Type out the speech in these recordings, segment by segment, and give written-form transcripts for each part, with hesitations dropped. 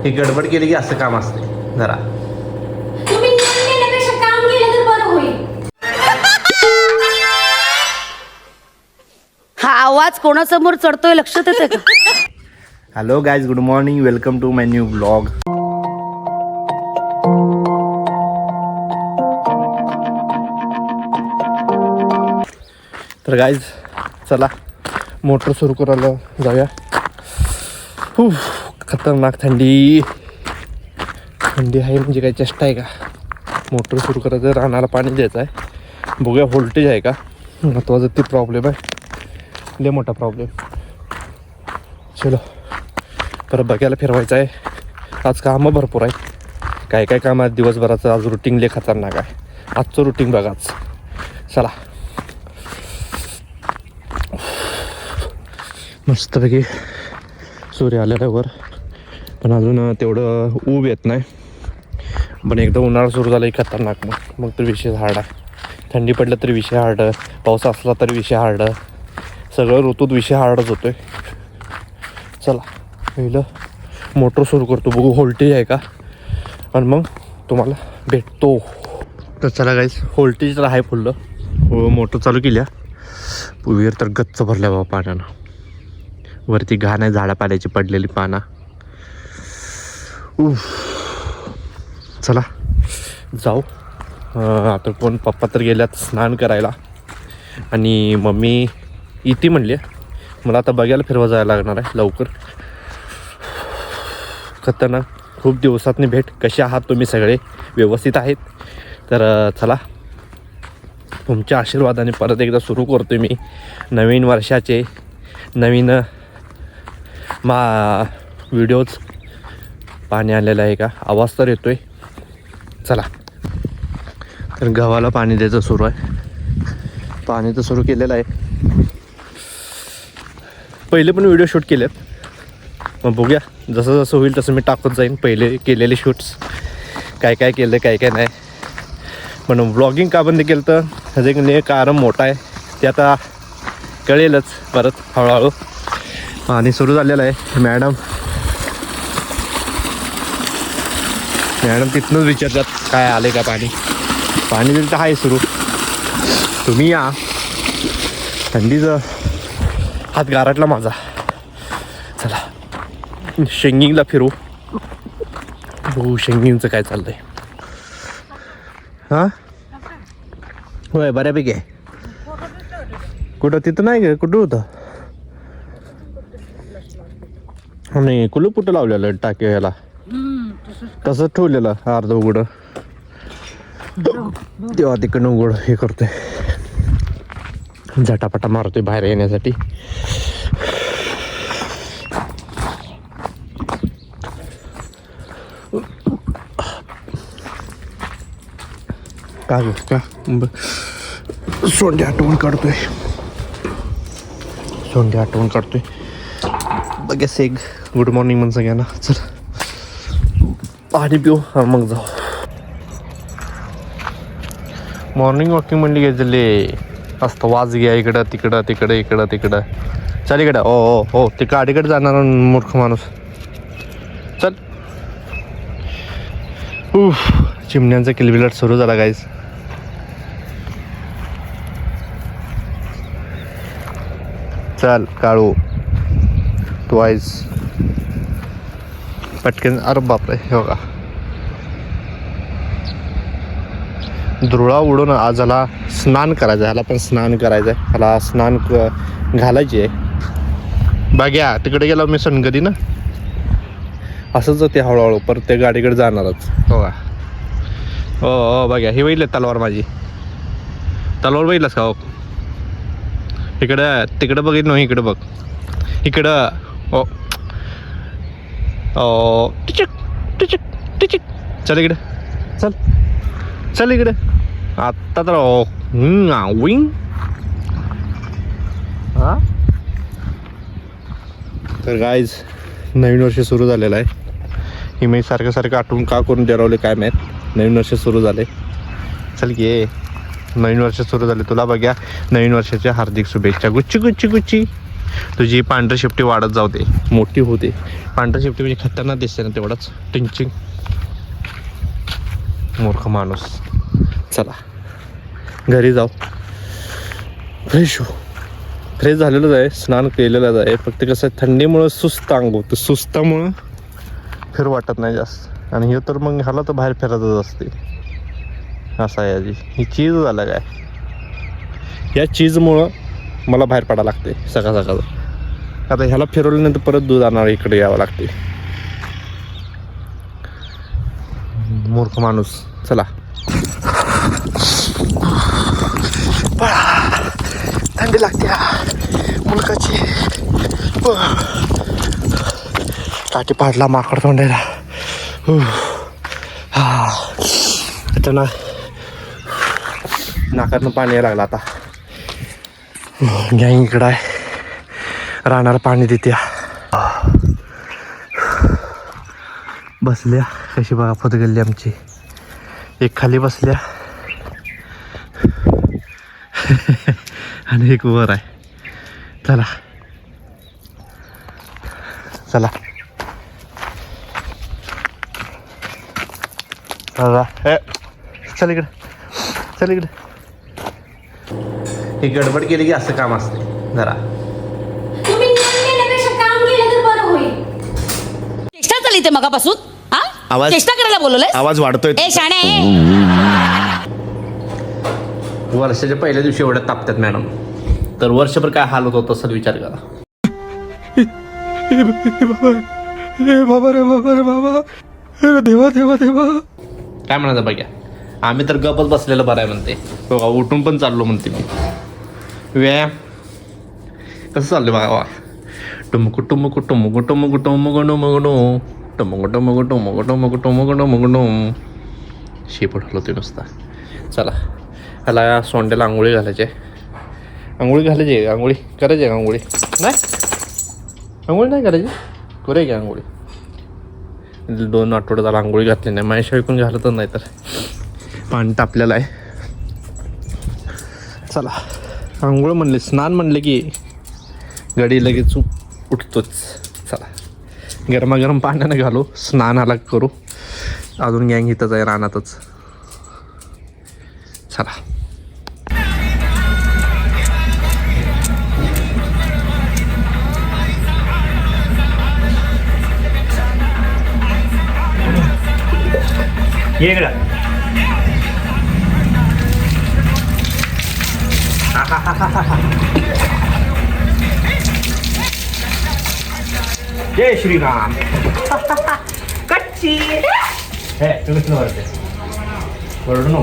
ही गडबड केली की असं काम असते जरा. तुम्ही नियम केल्यापेक्षा काम केलं तर बरं होईल. हा आवाज कोणासमोर चढतोय लक्षात येते का? Hello guys, good morning, welcome to my new blog. तर गाईज चला मोटर सुरू करायला जाऊया. खतरनाक थंडी आहे म्हणजे काही चेष्टा आहे का. मोटर सुरू करायचं, रानाला पाणी द्यायचं आहे. बघूया व्होल्टेज आहे का, महत्वाचा ती प्रॉब्लेम आहे, लय मोठा प्रॉब्लेम. चलो परत बघायला फिरवायचं आहे. आज कामं भरपूर आहे, काय काय काम आहे दिवसभराचं. आज रुटीन लय खतरनाक आहे. आजचं रुटीन बघाच. चला मस्तपैकी सूर्य आलेला वर, पण अजून तेवढं ऊब येत नाही. पण एकदा उन्हाळा सुरू झाला की खतरनाक. मग तर विषय हार्ड आहे. थंडी पडलं तरी विषय हार्ड, पाऊस असला तरी विषय हार्ड, सगळं ऋतूत विषय हार्डच होतोय. चला पहिलं मोटर सुरू करतो, बघू व्होल्टेज आहे का, आणि मग तुम्हाला भेटतो. तर चला गाईस, व्होल्टेज तर आहे फुल्ल. मोटर चालू केल्या, विहीर तर गच्च भरल्या बाबा पाण्यानं. वरती घाण आहे, झाडा पाल्याची पडलेली पानं. चला जाऊ. आता कोण पप्पा तर गेल्यात स्नान करायला, आणि मम्मी इथे म्हणली मला आता बघायला फिरवा जायला लागणार आहे लवकर. खतरनाक, खूप दिवसातनी भेट. कसे आहात तुम्ही सगळे? व्यवस्थित आहेत? तर चला तुमच्या आशीर्वादाने परत एकदा सुरू करतो मी नवीन वर्षाचे नवीन व्हिडिओज. पाणी आलेलं आहे का, आवाज तर येतोय. चला तर गव्हाला पाणी द्यायचं सुरू आहे. पाणी तर सुरू केलेलं आहे. पहिले पण व्हिडिओ शूट केलेत, मग बघूया जसं जसं होईल तसं मी टाकत जाईन पहिले केलेले शूट्स, काय काय केलं काय काय नाही. पण व्लॉगिंग का बंद केलं तर ह्याचं एक कारण मोठा आहे, ते आता कळेलच परत हळूहळू. पाणी सुरू झालेलं आहे. मॅडम तिथनंच विचारतात काय आले का पाणी. पाणी दिलं तर आहे सुरू. तुम्ही या, थंडीचं हात गारटला माझा. चला शेंगिंगला फिरू, बघू शेंगिंगचं काय चाललंय. हां होय बऱ्यापैकी आहे. कुठं तिथं नाही ग, कुठं होतं? नाही कुलूप कुठं लावलेलं टाकी याला, तसंच ठेवलेलं अर्ध उघडं. तेव्हा तिकडनं उघड हे करतोय, झटापटा मारतोय बाहेर येण्यासाठी. का का सोंडे आठवण काढतोय. बघा सेग गुड मॉर्निंग म्हणून सगळ्यांना. चल पाणी पिऊ मग जाऊ. मॉर्निंग वॉकिंग म्हणली गेले असतं. वाज घ्या इकडं तिकडं तिकडं इकडं तिकडं. चल इकडं. हो ते गाडीकडे जाणार मूर्ख माणूस. चल. चिमण्यांचा किलबिलाट सुरू झाला गाईज. चल काळू तू आहेस पटकन. अरे बापरे, हे बघा धुळा उडून. आज ह्याला स्नान करायचं आहे, ह्याला पण स्नान करायचं आहे. ह्याला स्नान घालायची आहे. बघ्या तिकडे गेला मी सनगदी ना, असंच ते हळूहळू परत त्या गाडीकडे जाणारच. हो का? हो बघ्या ही बघितलं तलवार माझी. तलवार बघितलंस का? हो इकडं तिकडं बघितलं ना, इकडं बघ इकडं. ओ टिचक टिचक टिचक. चल इकडे, चल इकडे. आत्ता तर विंग. हां तर गाईज नवीन वर्ष सुरू झालेलं आहे. ही मी सारखं आठवून का करून देरवले काय माहीत. नवीन वर्ष सुरू झाले. चल की नवीन वर्ष सुरू झाले. तुला बघ्या नवीन वर्षाच्या हार्दिक शुभेच्छा. Gucci Gucci Gucci. तुझी पांढरी शेपटी वाढत जाते, मोठी होते. पांढरी शेपटी म्हणजे खतरनाक दिसते ना तेवढंच. टिंचिंग मूर्ख माणूस. चला घरी जाऊ, फ्रेश हो. फ्रेश झालेलंच आहे, स्नान केलेलंच आहे. फक्त कसं आहे थंडीमुळं सुस्त अंग होतं, सुस्तामुळं फिर वाटत नाही जास्त. आणि हे तर मग ह्याला तर बाहेर फिरतच असते. असं आहे आजी, ही चीज झालं काय. या चीजमुळं मला बाहेर पडायला लागते सकाळ सकाळ. आता ह्याला फिरवल्यानंतर परत दूध आणणार इकडे यावं लागते. मूर्ख माणूस. चला थंडी लागते मुलकाची. काठी पाडला माकड तोंडायला. आता ना नाकातनं पाणी यायला लागलं आता. गँग इकडं आहे, राहणार पाणी देते. बसल्या कशी बघा फुट गेली आमची. एक खाली बसल्या आणि एक वर आहे. चला चला चल इकडे, चल इकडे. ही गडबड केली की असं काम असते जरा. तुम्ही नियम देण्यापेक्षा काम केलं तर बरं होईल. चेष्टा चालली ते मगापासून. हा आवाज- चेष्टा करायला बोलवलंय. आवाज वाढतोय. ए शाणे. वर्षाच्या पहिल्या दिवशी एवढ्या तापतात मॅडम, तर वर्षभर काय हाल होत असेल विचार करा. देवा देवा देवा काय म्हणायचं बघ्या. आम्ही तर गपच बसलेलं बरं आहे म्हणते. बघा उठून पण चाललो म्हणते मी. व्यायाम कसं चाललं बघा वा. टुमुकु टुमुकु टुमुकु टुमुकु टुमुकु टुमुकु टुमुकु टुमुकु टुमुकु टुमुकु टुमुकु टुमुकु टुमुकु. शेपूट हलवते नुसता. चला ह्याला सोंड्याला आंघोळी घालायचे. आंघोळी घालायची आहे, आंघोळी करायची आहे. आंघोळी नाही, आंघोळी नाही करायची. करूया की आंघोळी. 2 आठवडे झाला आंघोळी घातली नाही. माझ्याशिवाय कोण घालतच नाही. तर पाणी तापलेलं आहे. चला आंघोळ म्हणले, स्नान म्हणले की गडी लगेच उठतोच. चला गरमागरम पाण्यानं घालू, स्नान आला करू. अजून गँग इथंच आहे रानातच. चला ये इकडं. जय श्रीराम. कच्ची हे तुम्ही वरते वरडू नको.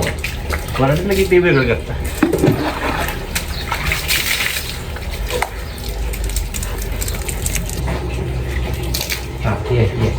वरडलं की ते वेगळं करतं. हां ये ये.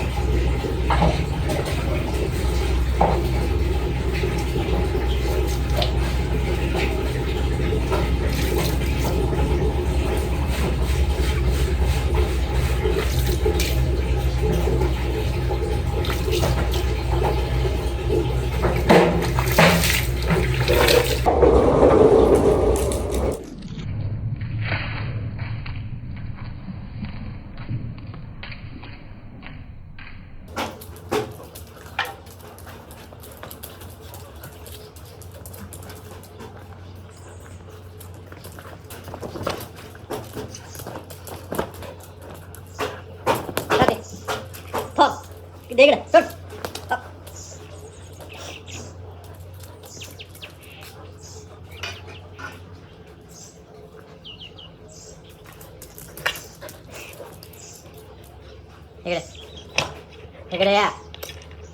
इकडे या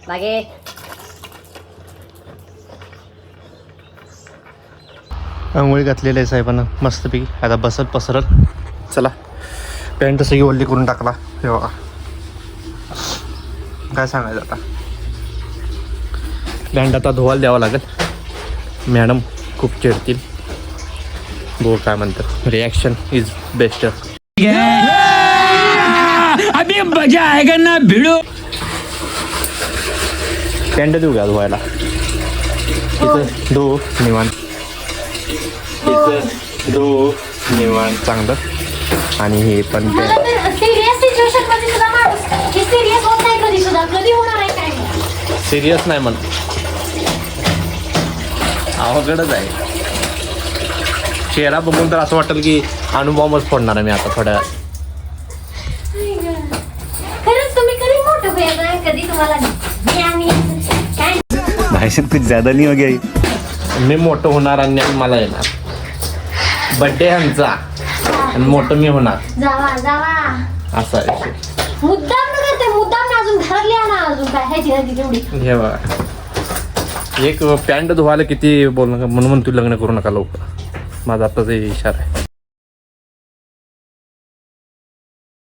मागे. आंघोळी घातलेली आहे साहेबांना मस्तपैकी. आता बसत पसरत. चला पॅन्ट सगळी ओल्ली करून टाकला. हे बघा काय सांगायचं आता. पॅन्ट आता धुवायला द्यावं लागेल. मॅडम खूप चिडतील. बो काय म्हणतात, रिॲक्शन इज बेस्ट. अभी मजा आएगा ना भिड़ो. पॅन्ट देऊ का धुवायला. तिथं धुवू निवांत. तिथं धुवू निवांत चांगलं. आणि हे पण मला तर सिरियस सिच्युएशन मध्ये सुद्धा माणूस हे सिरियस होत नाही कधी सुद्धा. कधी होणार आहे काय नाही. सिरियस नाही म्हण, अवघडच आहे. चेहरा बघून तर असं वाटेल की अनुभवच फोडणार आहे मी आता थोड्या वेळात. खरंच तुम्ही कधी मोठं व्हायचं आहे? कधी तुम्हाला ज्ञान यायचं? काय भाई साहब कुछ ज्यादा नहीं हो गया ये? मी मोठं होणार आणि मला येणार. बड्डे ह्यांचा आणि मोठं मी होणार, जावा जावा. असा आहे. मुद्दाम न करते, मुद्दाम ना अजून घरात लिहा ना अजून काय ह्याची नदी तेवढी. हे बघा, एक पॅन्ट धुवायला किती बोलणं म्हणून तू लग्न करू नका लवकर. माझा आत्ताचा इशारा आहे.